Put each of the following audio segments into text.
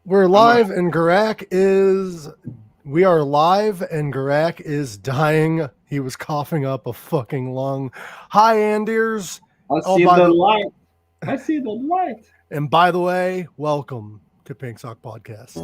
We're live and we are live and Garak is dying. He was coughing up a fucking lung. Hi, Anders. I see the light. I see the light. And by the way, welcome to Pink Sock Podcast.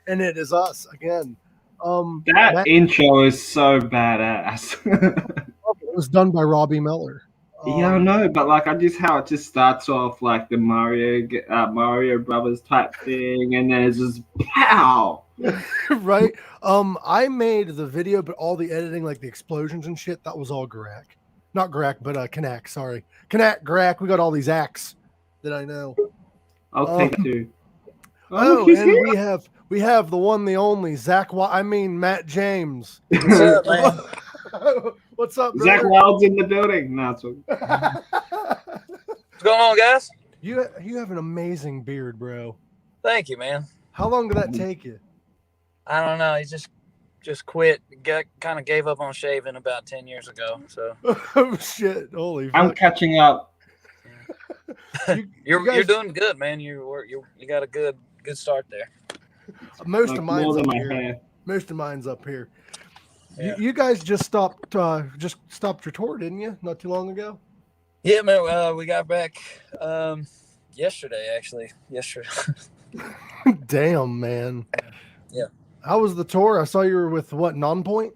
And it is us again. That intro is so badass. It was done by Robbie Miller. Yeah, I know, but like, I just how it just starts off like the Mario Brothers type thing, and then it's just pow. Right. I made the video, but all the editing, like the explosions and shit, that was all Garak. Not Garak, but Kanak. Sorry, Kanak, Garak. We got all these acts that I know. I'll take two. Oh, and we have the one, the only Matt James. What's up, man? What's up, brother? Zach Wild's in the building. No, it's okay. What's going on, guys? You have an amazing beard, bro. Thank you, man. How long did that take you? I don't know. He just quit. Kind of gave up on shaving about 10 years ago. So. Oh shit! Holy. I'm catching up. You're doing good, man. You got a good start there. Most of mine's up here. Most of mine's up here. Yeah. You guys just stopped your tour, didn't you? Not too long ago. Yeah, man. We got back yesterday, actually. Yesterday. Damn, man. Yeah. How was the tour? I saw you were with what, Nonpoint?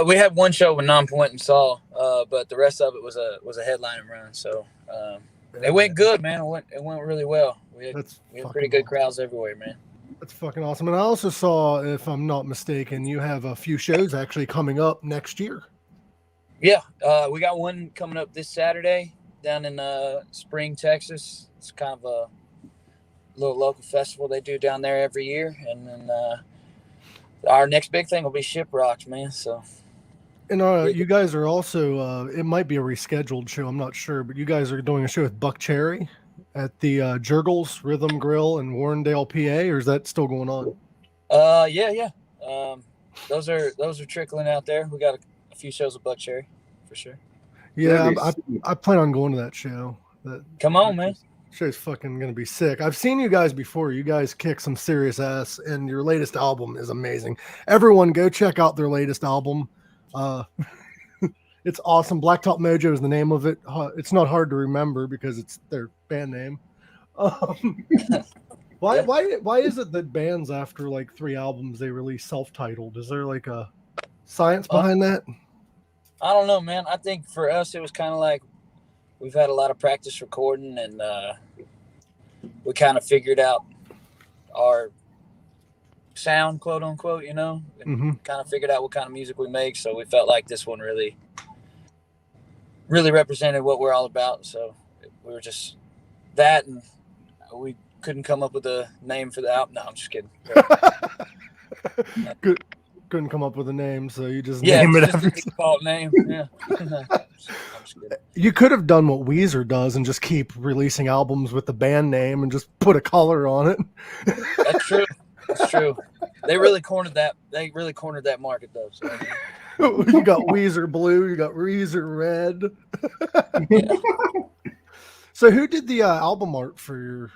We had one show with Nonpoint and Saul, but the rest of it was a headlining run. So it went good, man. It went really well. We had pretty good crowds everywhere, man. That's fucking awesome. And I also saw, if I'm not mistaken, you have a few shows actually coming up next year. Yeah, we got one coming up this Saturday down in Spring, Texas. It's kind of a little local festival they do down there every year. And then our next big thing will be Shiprocks, man. So. And you guys are also, it might be a rescheduled show, I'm not sure, but you guys are doing a show with Buck Cherry at the Jurgles Rhythm Grill in Warrendale, PA, or is that still going on? Yeah. Those are trickling out there. We got a few shows with Buck Cherry, for sure. Yeah, I plan on going to that show. Come on, man. Show's fucking gonna be sick. I've seen you guys before. You guys kick some serious ass, and your latest album is amazing. Everyone, go check out their latest album. It's awesome. Blacktop Mojo is the name of it. It's not hard to remember because it's their band name. Why is it that bands after like 3 albums they release self-titled? Is there like a science behind that? I don't know, man. I think for us it was kind of like we've had a lot of practice recording, and we kind of figured out our sound, quote unquote, and kind of figured out what kind of music we make. So we felt like this one really represented what we're all about. So we were just that, and we couldn't come up with a name for the album. No, I'm just kidding. Good. Couldn't come up with a name, so you just name it after default name. Yeah. You could have done what Weezer does and just keep releasing albums with the band name and just put a color on it. That's true. That's true. They really cornered that. They really cornered that market, though. So. You got Weezer Blue. You got Weezer Red. Yeah. So, who did the album art for your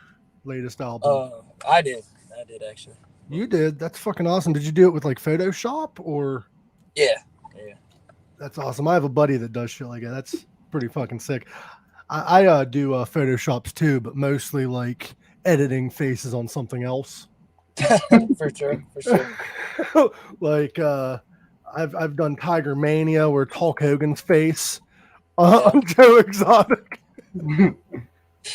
latest album? I did actually. You did? That's fucking awesome. Did you do it with like Photoshop or? Yeah. That's awesome. I have a buddy that does shit like that. That's pretty fucking sick. I do Photoshops too, but mostly like editing faces on something else. For sure. Like I've done Tiger Mania where it's Hulk Hogan's face on Joe Exotic.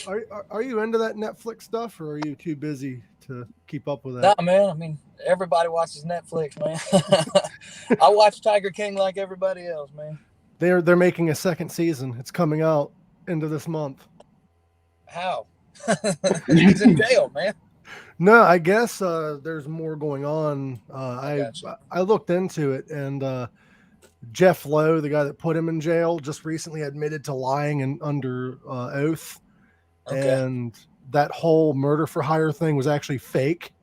Are you into that Netflix stuff, or are you too busy to keep up with that? Nah, man. I mean, everybody watches Netflix, man. I watch Tiger King like everybody else, man. They're making a second season. It's coming out end of this month. How? He's in jail, man. No, I guess there's more going on. I looked into it, and Jeff Lowe, the guy that put him in jail, just recently admitted to lying and under oath. Okay. And that whole murder for hire thing was actually fake.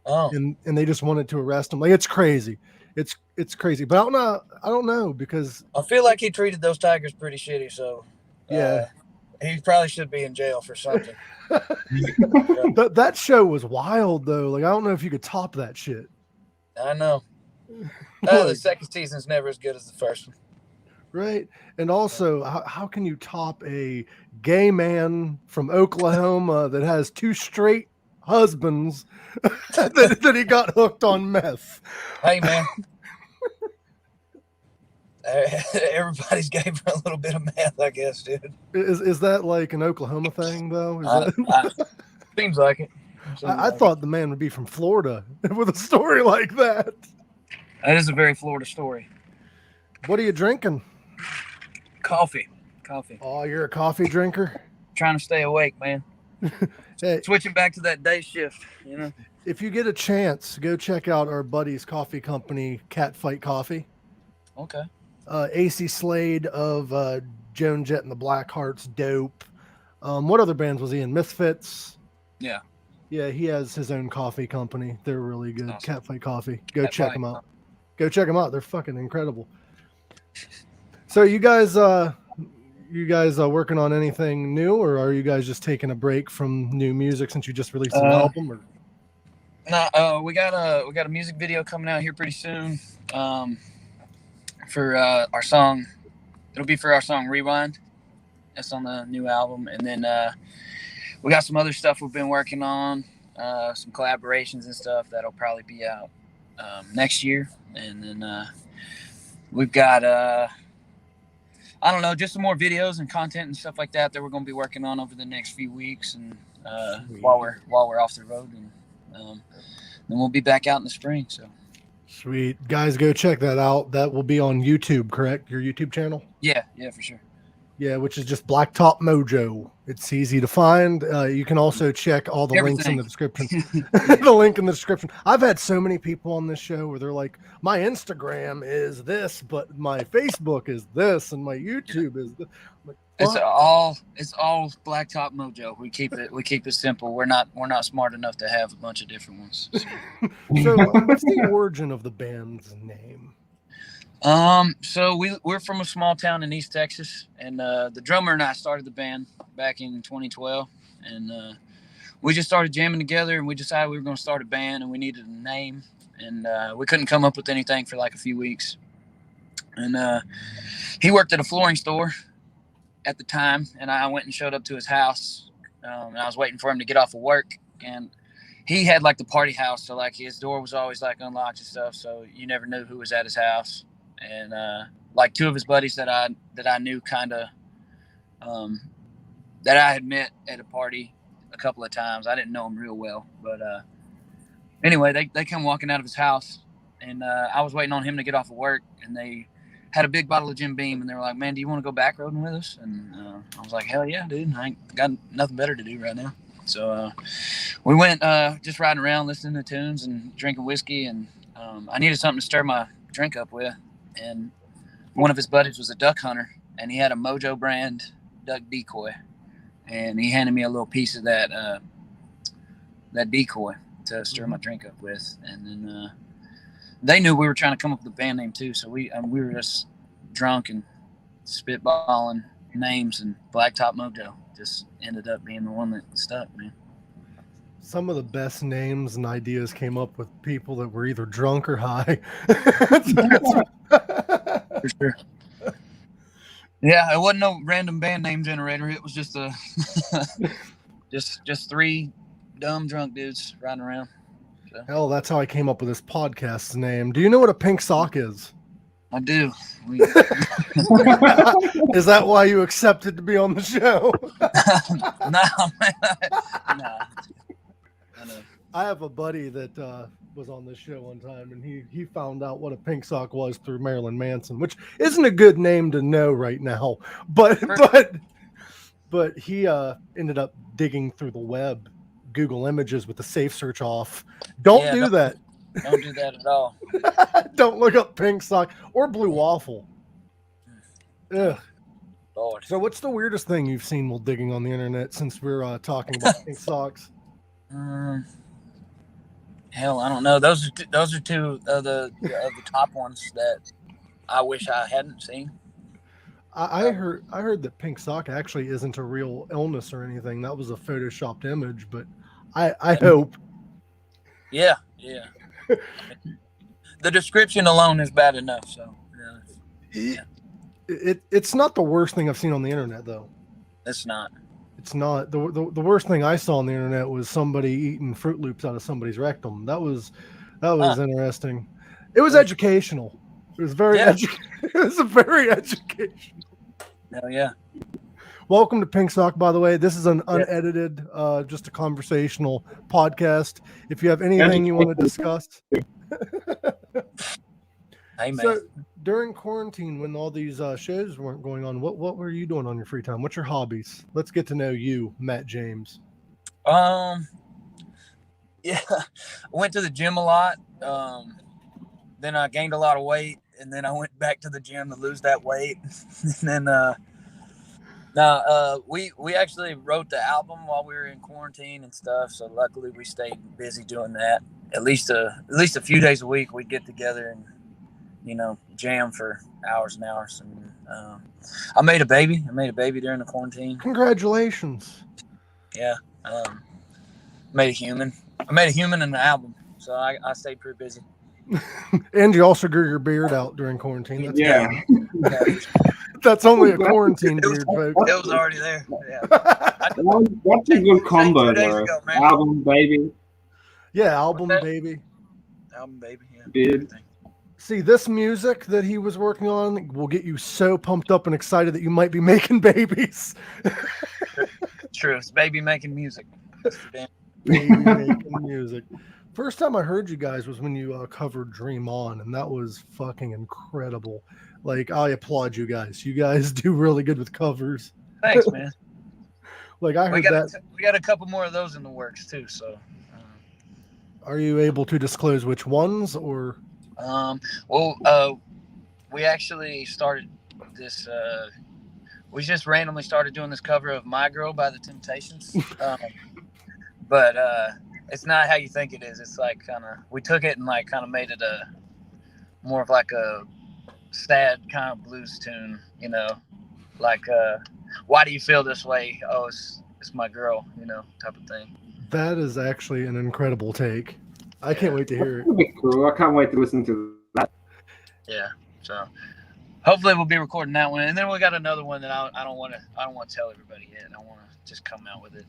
Oh, And they just wanted to arrest him. Like, it's crazy. It's crazy. But I don't know because I feel like he treated those tigers pretty shitty. So yeah. he probably should be in jail for something. That show was wild though. Like, I don't know if you could top that shit. I know. The second season's never as good as the first one. Right. And also, how can you top a gay man from Oklahoma that has 2 straight husbands that he got hooked on meth? Hey, man. Everybody's gave her a little bit of meth, I guess, dude. Is that like an Oklahoma thing, though? Seems like it. I thought the man would be from Florida with a story like that. That is a very Florida story. What are you drinking? Coffee. Oh, you're a coffee drinker? Trying to stay awake, man. Hey, Switching back to that day shift, you know. if you get a chance, go check out our buddy's coffee company, Catfight Coffee. Okay. AC Slade of Joan Jett and the Blackhearts, dope. What other bands was he in? Misfits. Yeah. Yeah, he has his own coffee company. They're really good. Awesome. Catfight Coffee. Go Catfight. check them out. Go check them out. They're fucking incredible. So you guys working on anything new, or are you guys just taking a break from new music since you just released an album? Or? No, we got a music video coming out here pretty soon. For our song, it'll be for our song Rewind. That's on the new album, and then we got some other stuff we've been working on, some collaborations and stuff that'll probably be out next year, and then we've got I don't know, just some more videos and content and stuff like that we're going to be working on over the next few weeks, and while we're off the road, and then we'll be back out in the spring. So Sweet. Guys, go check that out. That will be on YouTube, correct? Your YouTube channel? yeah, for sure. Yeah, which is just Blacktop Mojo. It's easy to find. You can also check all the links in the description. The link in the description. I've had so many people on this show where they're like, my Instagram is this, but my Facebook is this, and my YouTube is this. Like, It's all Blacktop Mojo. We keep it simple. We're not smart enough to have a bunch of different ones. So what's the origin of the band's name? So we're from a small town in East Texas, and the drummer and I started the band back in 2012, and we just started jamming together, and we decided we were going to start a band, and we needed a name, and we couldn't come up with anything for like a few weeks, and he worked at a flooring store at the time, and I went and showed up to his house, and I was waiting for him to get off of work, and he had like the party house, so like his door was always like unlocked and stuff, so you never knew who was at his house. And like two of his buddies that I knew kind of that I had met at a party a couple of times. I didn't know him real well, but anyway, they come walking out of his house, and I was waiting on him to get off of work, and they had a big bottle of Jim Beam, and they were like, "Man, do you want to go back roading with us?" And I was like, "Hell yeah, dude! I ain't got nothing better to do right now." So we went just riding around, listening to tunes and drinking whiskey, and I needed something to stir my drink up with. And one of his buddies was a duck hunter, and he had a Mojo brand duck decoy, and he handed me a little piece of that decoy to stir my drink up with. And then they knew we were trying to come up with a band name too, so we were just drunk and spitballing names, and Blacktop Mojo just ended up being the one that stuck, man. Some of the best names and ideas came up with people that were either drunk or high. For sure. Yeah, it wasn't no random band name generator. It was just just three dumb drunk dudes riding around. So. Hell, that's how I came up with this podcast's name. Do you know what a pink sock is? I do. Is that why you accepted to be on the show? No, man. No. I have a buddy that was on this show one time, and he found out what a pink sock was through Marilyn Manson, which isn't a good name to know right now. But he ended up digging through the web, Google Images with the safe search off. Don't do that. Don't do that at all. Don't look up pink sock or blue waffle. Ugh. Lord. So what's the weirdest thing you've seen while digging on the internet since we're talking about pink socks? Hell, I don't know. Those are two of the top ones that I wish I hadn't seen. I heard that pink sock actually isn't a real illness or anything. That was a photoshopped image, but I hope. Yeah. The description alone is bad enough. So yeah. It's not the worst thing I've seen on the internet, though. It's not. It's not. The worst thing I saw on the internet was somebody eating Fruit Loops out of somebody's rectum. That was interesting. It was educational. It was very it was a very educational. Hell yeah. Welcome to Pink Sock, by the way. This is an unedited, just a conversational podcast. If you have anything you want to discuss. Hey, man. So during quarantine, when all these shows weren't going on, what were you doing on your free time? What's your hobbies? Let's get to know you, Matt James. Yeah, I went to the gym a lot. Then I gained a lot of weight, and then I went back to the gym to lose that weight. And then we actually wrote the album while we were in quarantine and stuff. So luckily we stayed busy doing that. At least a few days a week we'd get together and jam for hours and hours. And I made a baby during the quarantine. Congratulations. Yeah. Made a human. I made a human in the album, so I stayed pretty busy. And you also grew your beard out during quarantine. That's Yeah. That's only a quarantine beard, folks. It was already there. Yeah. That's a good combo, though. Album, baby. Yeah, album, baby. Album, baby. Yeah. Beard. See, this music that he was working on will get you so pumped up and excited that you might be making babies. True. It's baby making music. Baby making music. First time I heard you guys was when you covered Dream On, and that was fucking incredible. Like, I applaud you guys. You guys do really good with covers. Thanks, man. Like, I heard we got a couple more of those in the works, too, so. Are you able to disclose which ones, or? We actually started this, we just randomly started doing this cover of My Girl by The Temptations. But it's not how you think it is. It's like we took it and like kind of made it a more of like a sad kind of blues tune, like why do you feel this way? Oh, it's my girl, type of thing. That is actually an incredible take. I can't wait to hear it. That'll be cool. I can't wait to listen to that. Yeah. So hopefully we'll be recording that one, and then we got another one that I don't want to tell everybody yet. I want to just come out with it.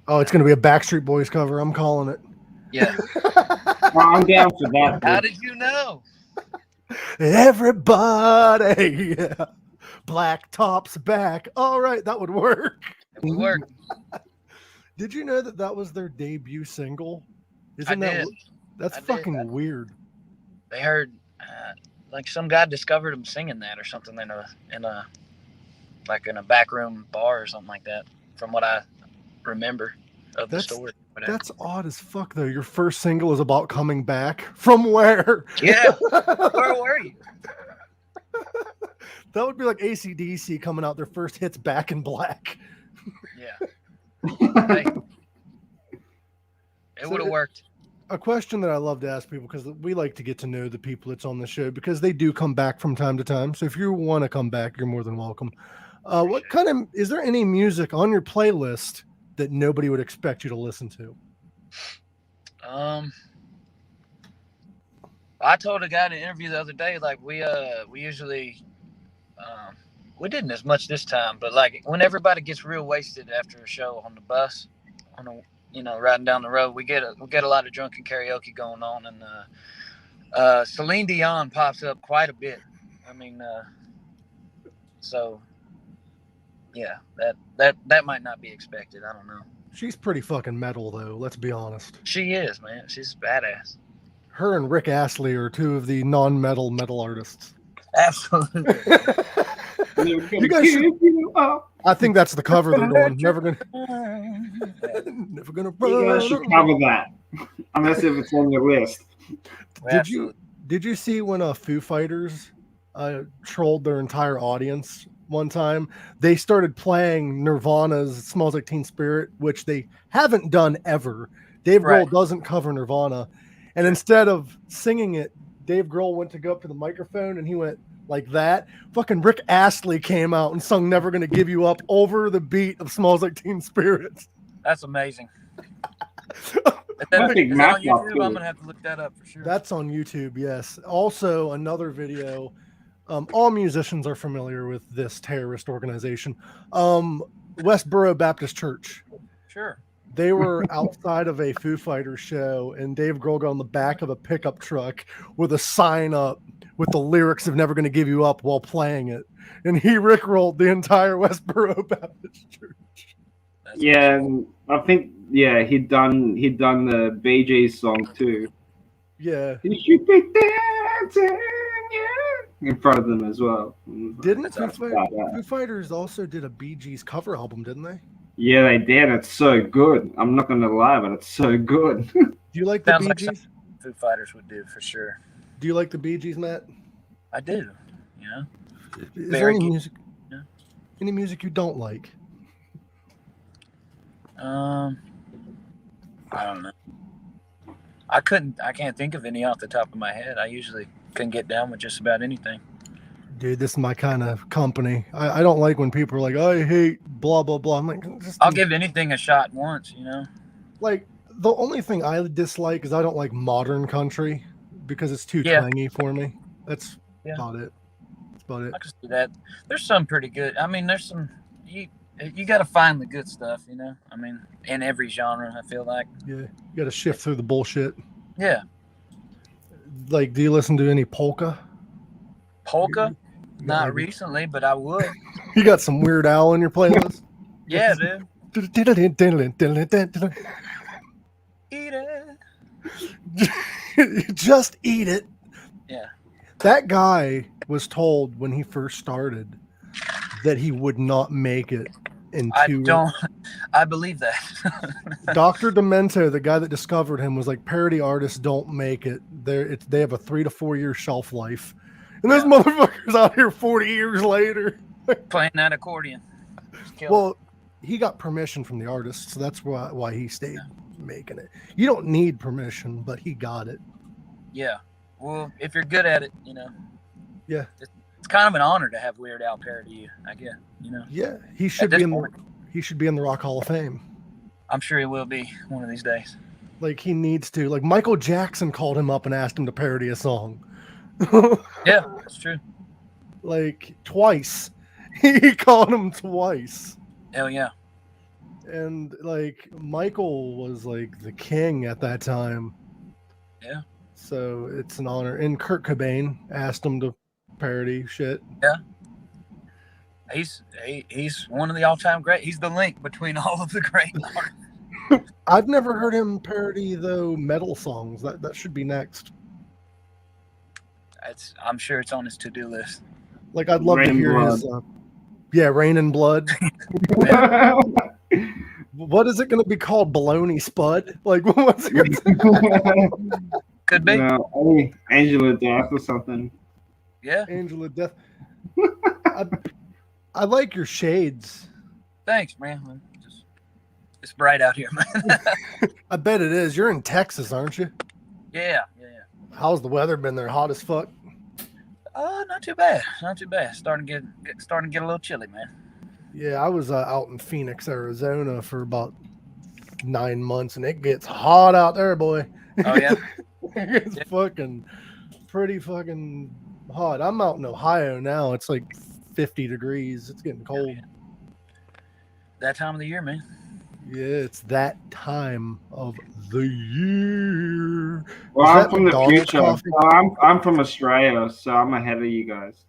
Oh, it's going to be a Backstreet Boys cover. I'm calling it. Yeah. I'm down for that. How did you know? Everybody, yeah. Blacktop's back. All right, that would work. It would work. Did you know that was their debut single? That's fucking weird. They heard like some guy discovered them singing that or something in a back room bar or something like that. From what I remember of the story. That's odd as fuck, though. Your first single is about coming back. From where? Yeah. Where were you? That would be like AC/DC coming out. Their first hit's Back in Black. Yeah. Hey, it would have worked. A question that I love to ask people, because we like to get to know the people that's on the show, because they do come back from time to time. So if you want to come back, you're more than welcome. Is there any music on your playlist that nobody would expect you to listen to? I told a guy in an interview the other day, like we usually we didn't as much this time, but like when everybody gets real wasted after a show on the bus, riding down the road, we get a lot of drunken karaoke going on, and Celine Dion pops up quite a bit. I mean, so yeah, that might not be expected. I don't know. She's pretty fucking metal, though. Let's be honest. She is, man. She's badass. Her and Rick Astley are two of the non-metal metal artists. Absolutely. You guys should, I think that's the cover they're doing. Never gonna run. You guys should cover that. Unless if it's on your list. Did you see when Foo Fighters trolled their entire audience one time. They started playing Nirvana's "Smells Like Teen Spirit," which they haven't done ever. Dave Grohl doesn't cover Nirvana, and instead of singing it, Dave Grohl went to go up to the microphone and he went like that. Fucking Rick Astley came out and sung "Never Gonna Give You Up" over the beat of "Smells Like Teen Spirit." That's amazing. Is I that think on Matt YouTube? too. I'm gonna have to look that up for sure. That's on YouTube, yes. Also, another video. All musicians are familiar with this terrorist organization. Westboro Baptist Church. Sure. They were outside of a Foo Fighters show, and Dave Grohl got on the back of a pickup truck with a sign up with the lyrics of "Never Gonna Give You Up" while playing it. And he rickrolled the entire Westboro Baptist Church. That's Yeah, and I think he'd done the Bee Gees song too. Yeah. You should be dancing, yeah, in front of them as well. Didn't That's Foo Fighters also did a Bee Gees cover album, didn't they? Yeah, they did. It's so good. I'm not gonna lie, but it's so good. Do you like the Sounds Bee like Gees? Foo Fighters would do for sure. Do you like the Bee Gees, Matt? I do. You know. Is there Very any good. music? Yeah. Any music you don't like? I don't know. I can't think of any off the top of my head. I usually can get down with just about anything. Dude, this is my kind of company. I don't like when people are like, "I hate blah blah blah." I'm like, I'll give anything a shot once, you know. like the only thing I dislike is I don't like modern country because it's too twangy for me. That's about it. That's about it. I can see that. There's some pretty good. I mean, there's some you got to find the good stuff, you know. I mean, in every genre, I feel like. Yeah, you got to shift through the bullshit. Yeah. Like, do you listen to any polka? Polka? You got, Not like, recently, but I would. You got some Weird Al in your playlist? Yeah, dude. Eat it. Just eat it. Yeah. That guy was told when he first started that he would not make it into. I believe that. Dr. Demento, the guy that discovered him, was like, parody artists don't make it. They have a 3 to 4 year shelf life. And this motherfucker's out here 40 years later. Playing that accordion. Well, he got permission from the artist, so that's why he stayed making it. You don't need permission, but he got it. Yeah. Well, if you're good at it, you know. Yeah. It's kind of an honor to have Weird Al parody you, I guess, you know. Yeah, he should be in the Rock Hall of Fame. I'm sure he will be one of these days. Like, he needs to. Like, Michael Jackson called him up and asked him to parody a song. Yeah, that's true. Like, twice. He called him twice. Hell yeah. And, like, Michael was, like, the king at that time. Yeah. So it's an honor. And Kurt Cobain asked him to parody shit. Yeah. He's one of the all-time great. He's the link between all of the great artists. I've never heard him parody, though, metal songs. That should be next. I'm sure it's on his to-do list. Like, I'd love to hear his... Rain and Blood. What is it going to be called? Baloney Spud? Like, what's it going to Could be. No, Angela Death or something. Yeah. Angela Death. I like your shades. Thanks, man. It's bright out here, man. I bet it is. You're in Texas, aren't you? Yeah. How's the weather been there? Hot as fuck? Not too bad. Not too bad. Starting to get a little chilly, man. Yeah, I was out in Phoenix, Arizona for about 9 months, and it gets hot out there, boy. Oh, yeah? It's pretty fucking hot. I'm out in Ohio now. It's like 50 degrees. It's getting cold. Yeah. That time of the year, man. Yeah, it's that time of the year. Well, I'm from the McDonald's future. coffee? So I'm from Australia, so I'm ahead of you guys.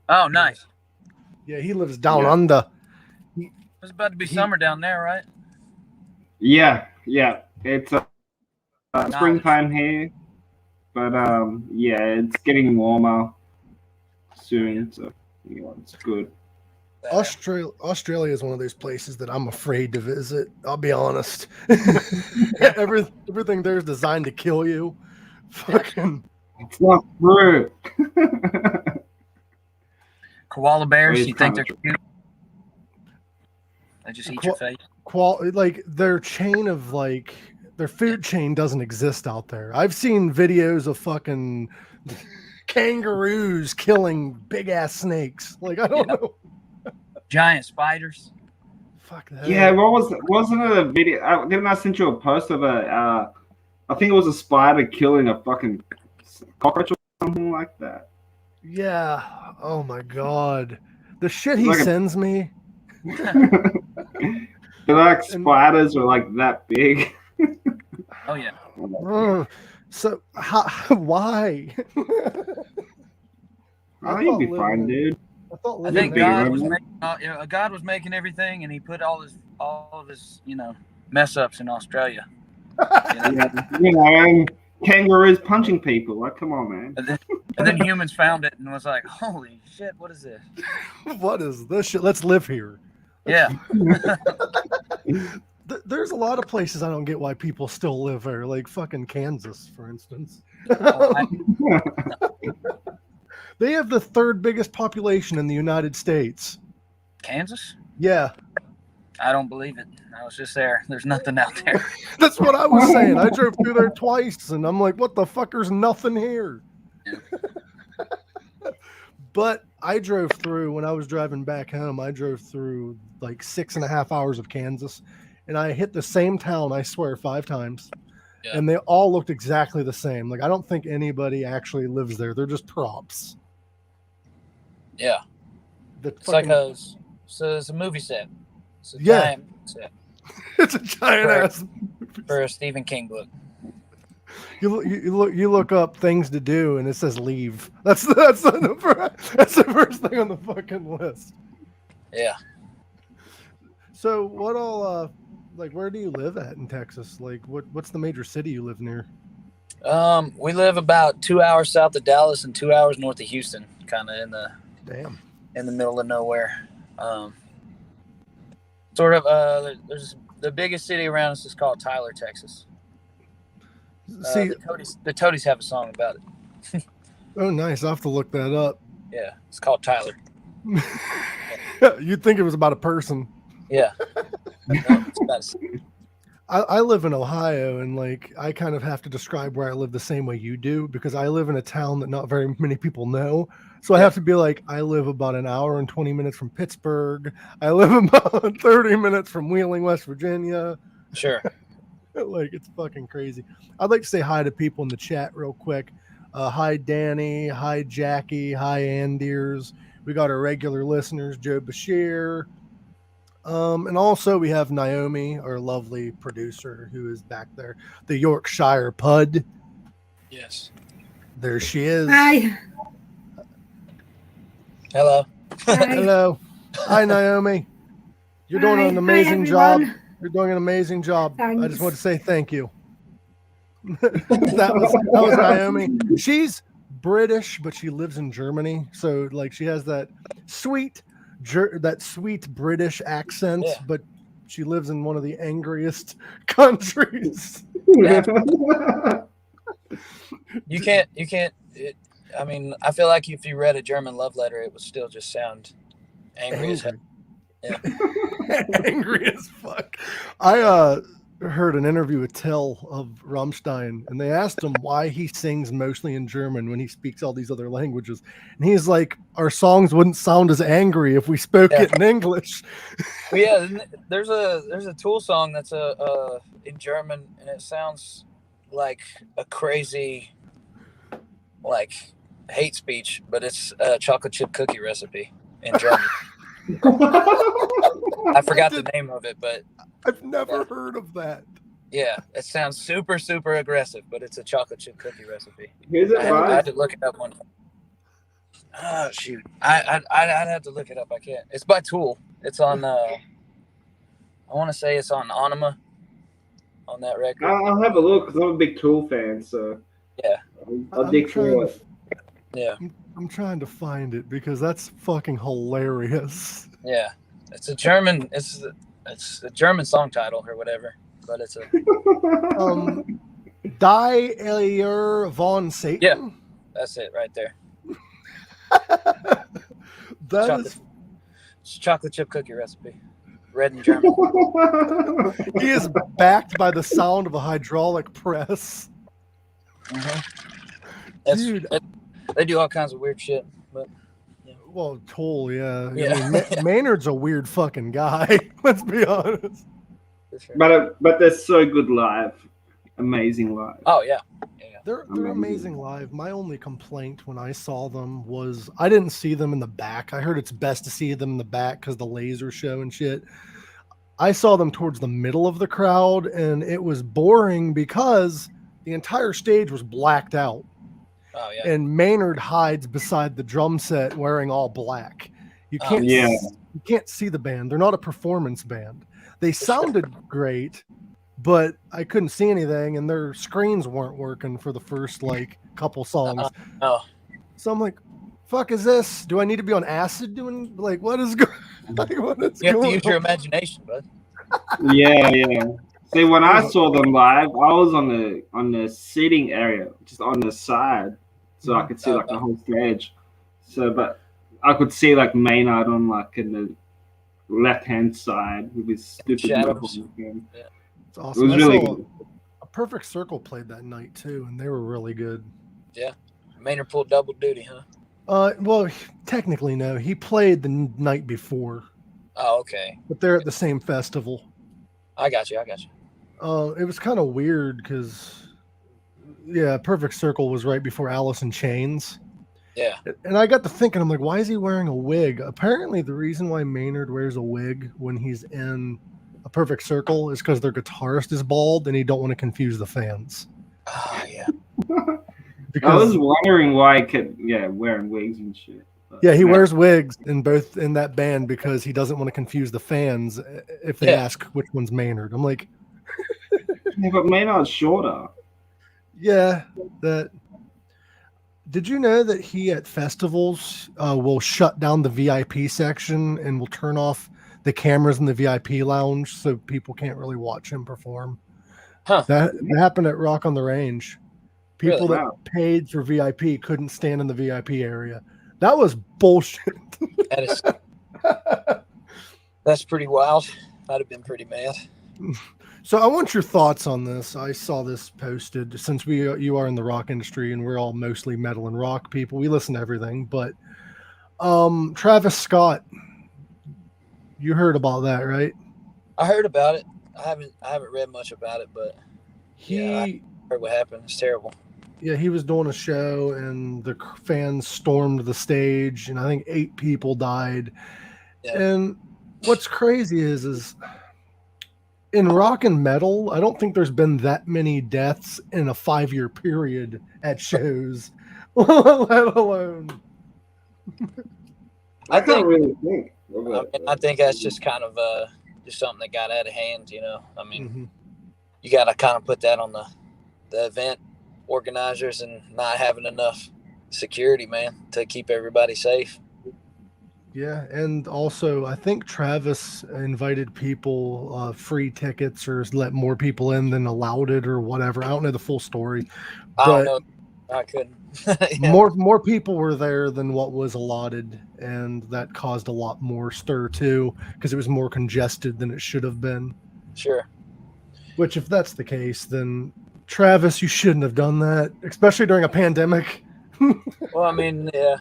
Oh, nice. Yeah, he lives down under. It's about to be summer down there, right? Yeah. It's springtime here, but it's getting warmer soon, so it's good. Australia is one of those places that I'm afraid to visit. I'll be honest. Everything there is designed to kill you. Fucking. It's not true. Koala bears, He's you think they're kinda cute? They just eat your face. Like their chain of like their food chain doesn't exist out there. I've seen videos of fucking kangaroos killing big ass snakes. Like I don't know. Giant spiders. Fuck that. Yeah, wasn't it a video? Didn't I send you a post of a? I think it was a spider killing a fucking cockroach or something like that. Yeah. Oh my god. The shit he Like sends me. They're like spiders are like that big. Oh yeah. So why? I think you'd be fine, dude. I think God was making, God was making everything, and He put all of his mess ups in Australia. And kangaroos punching people. Like, come on, man. And then humans found it and was like, "Holy shit, what is this? What is this shit? Let's live here." Yeah. There's a lot of places I don't get why people still live there, like fucking Kansas, for instance. They have the third biggest population in the United States. Kansas? Yeah. I don't believe it. I was just there. There's nothing out there. That's what I was saying. I drove through there twice, and I'm like, what the fuck? There's nothing here. Yeah. But I drove through, when I was driving back home, I drove through like 6.5 hours of Kansas, and I hit the same town, I swear, 5 times. Yeah. And they all looked exactly the same. Like, I don't think anybody actually lives there. They're just props. Yeah. It's a movie set. It's a giant set. It's a giant ass for a Stephen King book. You look up things to do and it says leave. That's the first thing on the fucking list. Yeah. So what all where do you live at in Texas? Like what's the major city you live near? We live about 2 hours south of Dallas and 2 hours north of Houston, kind of in the middle of nowhere. There's the biggest city around us is called Tyler, Texas. See, the Toadies have a song about it. Oh, nice. I'll have to look that up. Yeah, it's called Tyler. You'd think it was about a person. Yeah. No, it's about I live in Ohio, and like I kind of have to describe where I live the same way you do, because I live in a town that not very many people know. So I have to be like, I live about an hour and 20 minutes from Pittsburgh. I live about 30 minutes from Wheeling, West Virginia. Sure. Like, it's fucking crazy. I'd like to say hi to people in the chat real quick. Hi, Danny. Hi, Jackie. Hi, Anders. We got our regular listeners, Joe Bashir. And also we have Naomi, our lovely producer, who is back there. The Yorkshire Pud. Yes. There she is. Hi. Hello. Hi. Hello. Hi, Naomi. You're doing an amazing job. You're doing an amazing job. Thanks. I just want to say thank you. that was Naomi. She's British, but she lives in Germany. So like she has that sweet British accent, but she lives in one of the angriest countries. You can't. I mean, I feel like if you read a German love letter, it would still just sound angry as hell. Yeah. Angry as fuck. I heard an interview with Till of Rammstein, and they asked him why he sings mostly in German when he speaks all these other languages, and he's like, our songs wouldn't sound as angry if we spoke it in English. Well, yeah, there's a Tool song that's in German, and it sounds like a crazy hate speech, but it's a chocolate chip cookie recipe in German. I forgot the name of it, but I've never heard of that. Yeah, it sounds super, super aggressive, but it's a chocolate chip cookie recipe. I had to look it up one time. Oh shoot, I'd have to look it up. I can't. It's by Tool. It's on. I want to say it's on Anima. On that record. I'll have a look because I'm a big Tool fan. So yeah, I'll dig through it. Yeah. I'm trying to find it because that's fucking hilarious. Yeah, it's a German. It's a German song title or whatever, but it's a Die Elier von Satan. Yeah, that's it right there. It's a chocolate chip cookie recipe. Red and German. He is backed by the sound of a hydraulic press. Dude, they do all kinds of weird shit. But yeah. Well, Toll, yeah. Yeah. I mean, Maynard's a weird fucking guy. Let's be honest. Sure. But they're so good live, amazing live. Oh yeah. They're amazing live. My only complaint when I saw them was I didn't see them in the back. I heard it's best to see them in the back because the laser show and shit. I saw them towards the middle of the crowd, and it was boring because the entire stage was blacked out. Oh yeah. And Maynard hides beside the drum set wearing all black. You can't Yeah. you can't see the band. They're not a performance band. They sounded great, but I couldn't see anything, and their screens weren't working for the first like couple songs. Oh. So I'm like, "Fuck is this? Do I need to be on acid doing like what is going? Like, what is You have to going use your on?" imagination, bud. Yeah. See, when I saw them live, I was on the seating area, just on the side, so I could see like the whole stage. So, but I could see like Maynard on like in the left-hand side with his stupid Shadows. microphone. Yeah. It's It awesome. was I really saw good. A Perfect Circle played that night too, and they were really good. Maynard pulled double duty, huh? Well, technically no. He played the night before, Oh, okay. but they're at the same festival. I got you. It was kind of weird because, yeah, Perfect Circle was right before Alice in Chains. Yeah. And I got to thinking, I'm like, why is he wearing a wig? Apparently, the reason why Maynard wears a wig when he's in A Perfect Circle is because their guitarist is bald and he don't want to confuse the fans. Oh, yeah. I was wondering why he kept wearing wigs and shit. But, Yeah, he wears wigs in that band because he doesn't want to confuse the fans if they ask which one's Maynard. I'm like, Yeah, but Maynard's shorter. yeah, that. Did you know that he at festivals will shut down the VIP section and will turn off the cameras in the VIP lounge so people can't really watch him perform? Huh. That happened at Rock on the Range. People Really? that paid for VIP couldn't stand in the VIP area. That was bullshit. That's pretty wild. I'd have been pretty mad. So I want your thoughts on this. I saw this posted since you are in the rock industry and we're all mostly metal and rock people. We listen to everything, but Travis Scott, you heard about that, right? I heard about it. I haven't read much about it, but I heard what happened. It's terrible. Yeah, he was doing a show and the fans stormed the stage and I think 8 people died. Yeah. And what's crazy is in rock and metal, I don't think there's been that many deaths in a 5-year period at shows, let alone. I can't really think. I think that's just kind of just something that got out of hand, you know. I mean, Mhm. you got to kind of put that on the event organizers and not having enough security, man, to keep everybody safe. Yeah, and also I think Travis invited people free tickets or let more people in than allowed it or whatever. I don't know the full story, I don't but know. I couldn't. Yeah. more people were there than what was allotted, and that caused a lot more stir too because it was more congested than it should have been. Sure. Which, if that's the case, then Travis, you shouldn't have done that, especially during a pandemic. Well, I mean, yeah.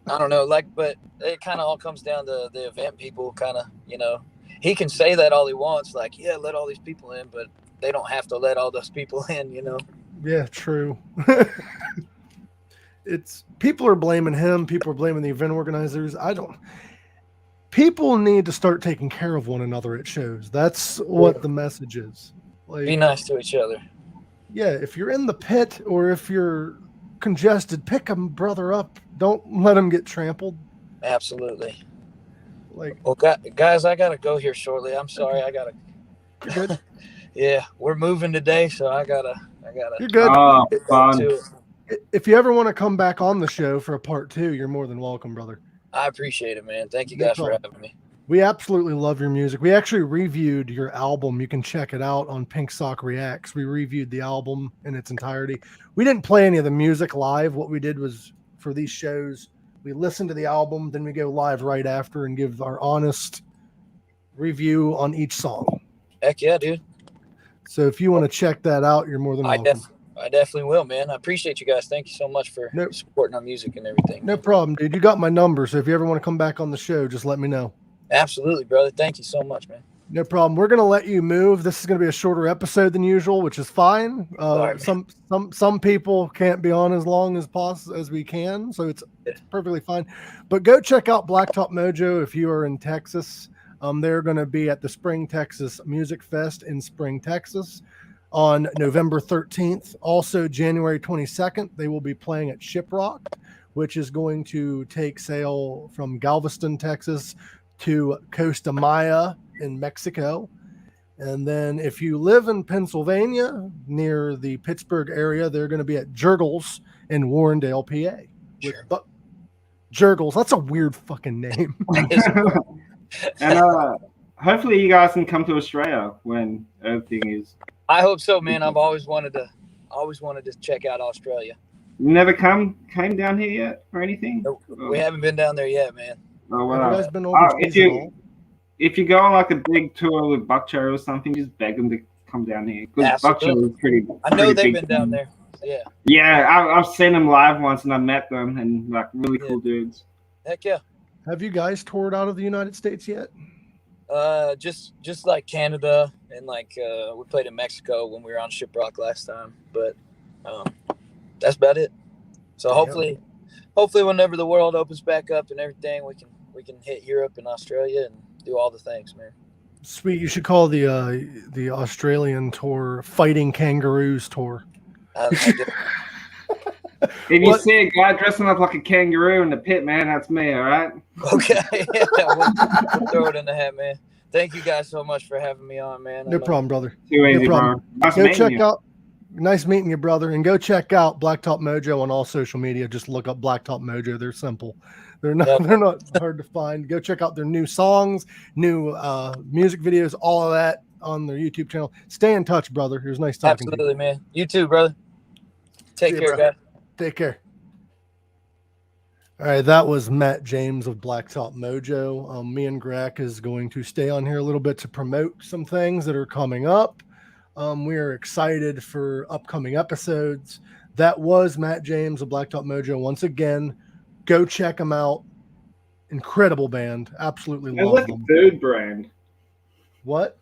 I don't know, but it kind of all comes down to the event people kind of, you know, he can say that all he wants, like, yeah, let all these people in, but they don't have to let all those people in, you know? Yeah, true. It's people are blaming him. People are blaming the event organizers. People need to start taking care of one another at shows. That's what the message is. Like, Be nice to each other. yeah, if you're in the pit or if you're congested, pick a brother up. Don't let him get trampled. Absolutely. Like, Well, guys, I got to go here shortly. I'm sorry. I got to. you're good. Yeah, we're moving today, so I gotta You're good. Oh, get back fun. to it. If you ever want to come back on the show for a part 2, you're more than welcome, brother. I appreciate it, man. Thank you No guys for problem. having me. We absolutely love your music. We actually reviewed your album. You can check it out on Pink Sock Reacts. We reviewed the album in its entirety. We didn't play any of the music live. What we did was for these shows, We listen to the album, then we go live right after and give our honest review on each song. Heck yeah, dude. So if you want to check that out, you're more than welcome. I definitely will, man. I appreciate you guys. Thank you so much for supporting our music and everything. No problem, dude. You got my number, so if you ever want to come back on the show, just let me know. Absolutely, brother. Thank you so much, man. No problem. We're gonna let you move. This is gonna be a shorter episode than usual, which is fine. Right, some people can't be on as long as we can, so it's perfectly fine. But go check out Blacktop Mojo if you are in Texas. They're gonna be at the Spring Texas Music Fest in Spring, Texas, on November 13th. Also, January 22nd, they will be playing at Shiprock, which is going to take sail from Galveston, Texas, to Costa Maya in Mexico. And then if you live in Pennsylvania near the Pittsburgh area, they're going to be at Jurgles in Warrendale, PA. Sure. Jurgles, that's a weird fucking name. And hopefully you guys can come to Australia when everything is. I hope so, man. I've always wanted to check out Australia. You never came down here yet or anything? We haven't been down there yet, man. Oh, wow. You guys been overseas if you go on like a big tour with Buckcherry or something, just beg them to come down here. Because Buckcherry is pretty. I know they've been down there. Yeah. Yeah, I've seen them live once and I met them and like really cool dudes. Heck yeah. Have you guys toured out of the United States yet? Just like Canada and like we played in Mexico when we were on Shiprock last time, but that's about it. So hopefully whenever the world opens back up and everything, we can hit Europe and Australia and do all the things, man. Sweet. You should call the Australian tour Fighting Kangaroos Tour. If you see a guy dressing up like a kangaroo in the pit, man, that's me, all right? Okay. Yeah, we'll throw it in the hat, man. Thank you guys so much for having me on, man. No problem, brother. Too easy, bro. Nice meeting you, brother. And go check out Blacktop Mojo on all social media. Just look up Blacktop Mojo. They're simple. They're not hard to find. Go check out their new songs, new music videos, all of that on their YouTube channel. Stay in touch, brother. It was nice talking to you. Absolutely, man. You too, brother. Take care, guys. Take care. All right, that was Matt James of Blacktop Mojo. Me and Greg is going to stay on here a little bit to promote some things that are coming up. We are excited for upcoming episodes. That was Matt James of Blacktop Mojo. Once again, go check them out. Incredible band. Absolutely love like them. A food brand. What?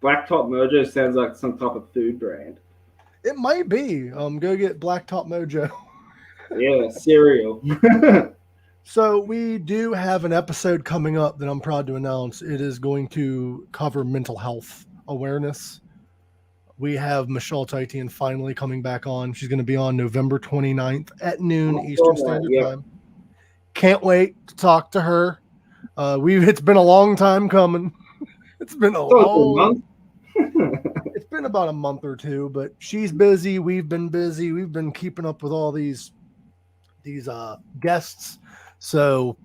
Blacktop Mojo sounds like some type of food brand. It might be. Go get Blacktop Mojo. Yeah, cereal. So we do have an episode coming up that I'm proud to announce. It is going to cover mental health awareness. We have Michelle Titian finally coming back on. She's going to be on November 29th at noon Eastern Standard Time. Can't wait to talk to her. It's been a long time coming. It's been it's been about a month or two, but she's busy. We've been busy. We've been keeping up with all these guests. So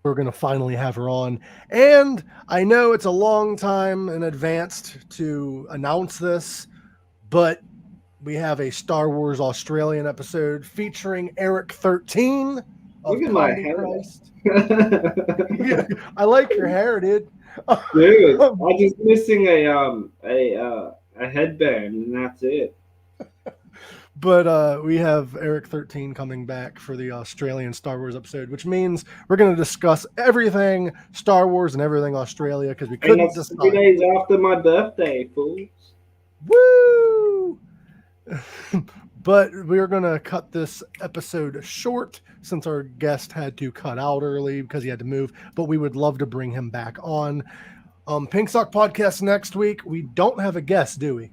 we're going to finally have her on. And I know it's a long time in advance to announce this, but we have a Star Wars Australian episode featuring Eric 13 of Look at my hair. Christ. Yeah, I like your hair, dude. Dude, I'm just missing a headband, and that's it. But we have Eric 13 coming back for the Australian Star Wars episode, which means we're going to discuss everything Star Wars and everything Australia because we couldn't decide. 3 days after my birthday, fools. Woo! But we're going to cut this episode short since our guest had to cut out early because he had to move. But we would love to bring him back on. Pink Sock Podcast next week. We don't have a guest, do we?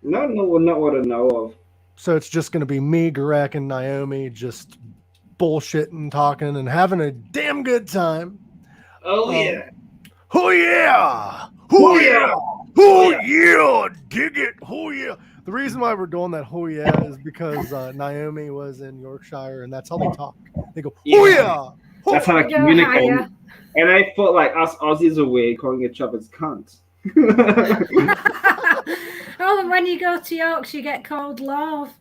No, not what I know of. So it's just going to be me, Garek, and Naomi just bullshitting, talking, and having a damn good time. Oh, yeah. Oh, yeah. Oh, yeah. Oh, yeah. Dig it. Oh, yeah. The reason why we're doing that oh, yeah, is because Naomi was in Yorkshire, and that's how they talk. They go, oh, yeah. That's how they communicate. And I thought, like, us Aussies are weird calling each other's cunts. Oh, and when you go to Yorkshire, you get called love.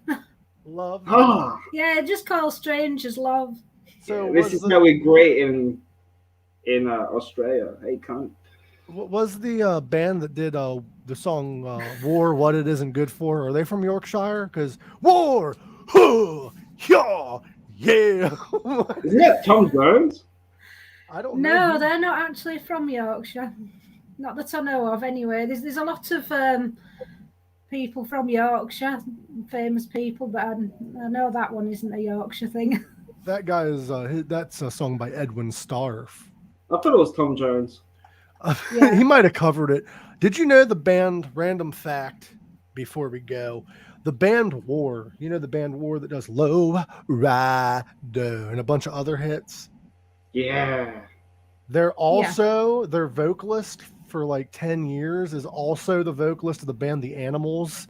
Love. Oh. Yeah, just call strangers love. So Yeah, this is how we're great in Australia. Hey, cunt. was the band that did the song "War"? What it isn't good for? Are they from Yorkshire? Because war, huh, yeah. Isn't that Tom Jones? I don't know. No, they're not actually from Yorkshire. Not that I know of, anyway. There's a lot of people from Yorkshire, famous people, but I know that one isn't a Yorkshire thing. That guy is. That's a song by Edwin Starr. I thought it was Tom Jones. Yeah. He might have covered it. Did you know the band? Random fact. Before we go, the band War. You know the band War that does "Low Rider" and a bunch of other hits. Yeah. They're also their vocalist for like 10 years is also the vocalist of the band The Animals.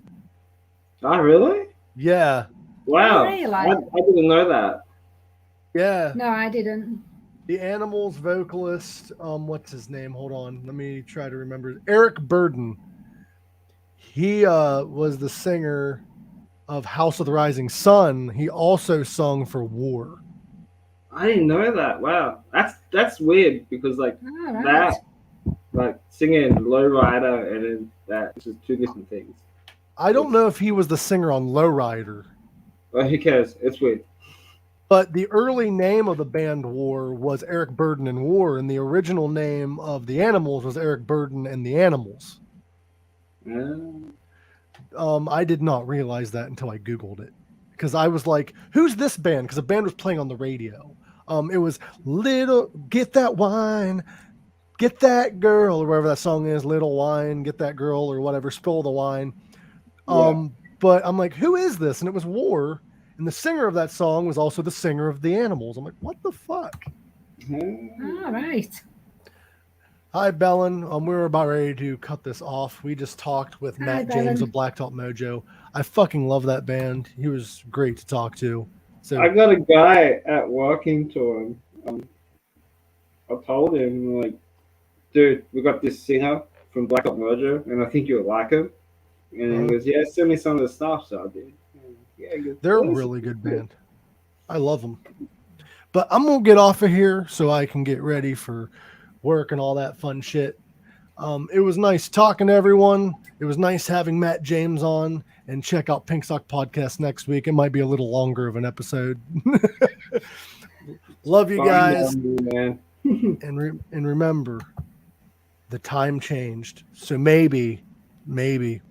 Oh, really? Yeah. Wow. Really? I didn't know that. Yeah. No, I didn't. The Animals vocalist, what's his name? Hold on. Let me try to remember. Eric Burden. He was the singer of House of the Rising Sun. He also sung for War. I didn't know that. Wow. That's weird because like All right. that like singing Lowrider and then that is just two different things. I don't know if he was the singer on Lowrider. Well, who cares? It's weird. But the early name of the band War was Eric Burden and War, and the original name of the Animals was Eric Burden and the Animals. I did not realize that until I Googled it. Because I was like, who's this band? Because the band was playing on the radio. It was Little Get That Wine, Get That Girl, or whatever that song is, Little Wine, Get That Girl, or whatever, Spill the Wine. But I'm like, who is this? And it was War. And the singer of that song was also the singer of the Animals. I'm like, what the fuck? All right. Hi, Bellin. We were about ready to cut this off. We just talked with Hi, Matt Bellin. James of Blacktop Mojo. I fucking love that band. He was great to talk to. So I got a guy at working to him. I told him like, dude, we got this singer from Blacktop Mojo, and I think you would like him. And he goes, yeah, send me some of the stuff. So I did. Yeah, they're a really good band. I love them. But I'm going to get off of here so I can get ready for work and all that fun shit. It was nice talking to everyone. It was nice having Matt James on, and check out Pink Sock Podcast next week. It might be a little longer of an episode. Love you guys. Man. and remember, the time changed. So maybe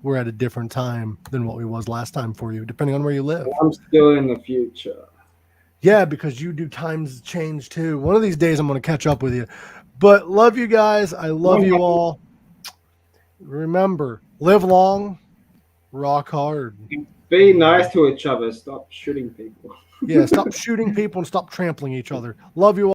we're at a different time than what we was last time for you, depending on where you live. I'm still in the future. Yeah, because you do times change too. One of these days I'm going to catch up with you. But love you guys. I love you all. Remember, live long, rock hard. Be nice to each other. Stop shooting people. Yeah, stop shooting people and stop trampling each other. Love you all.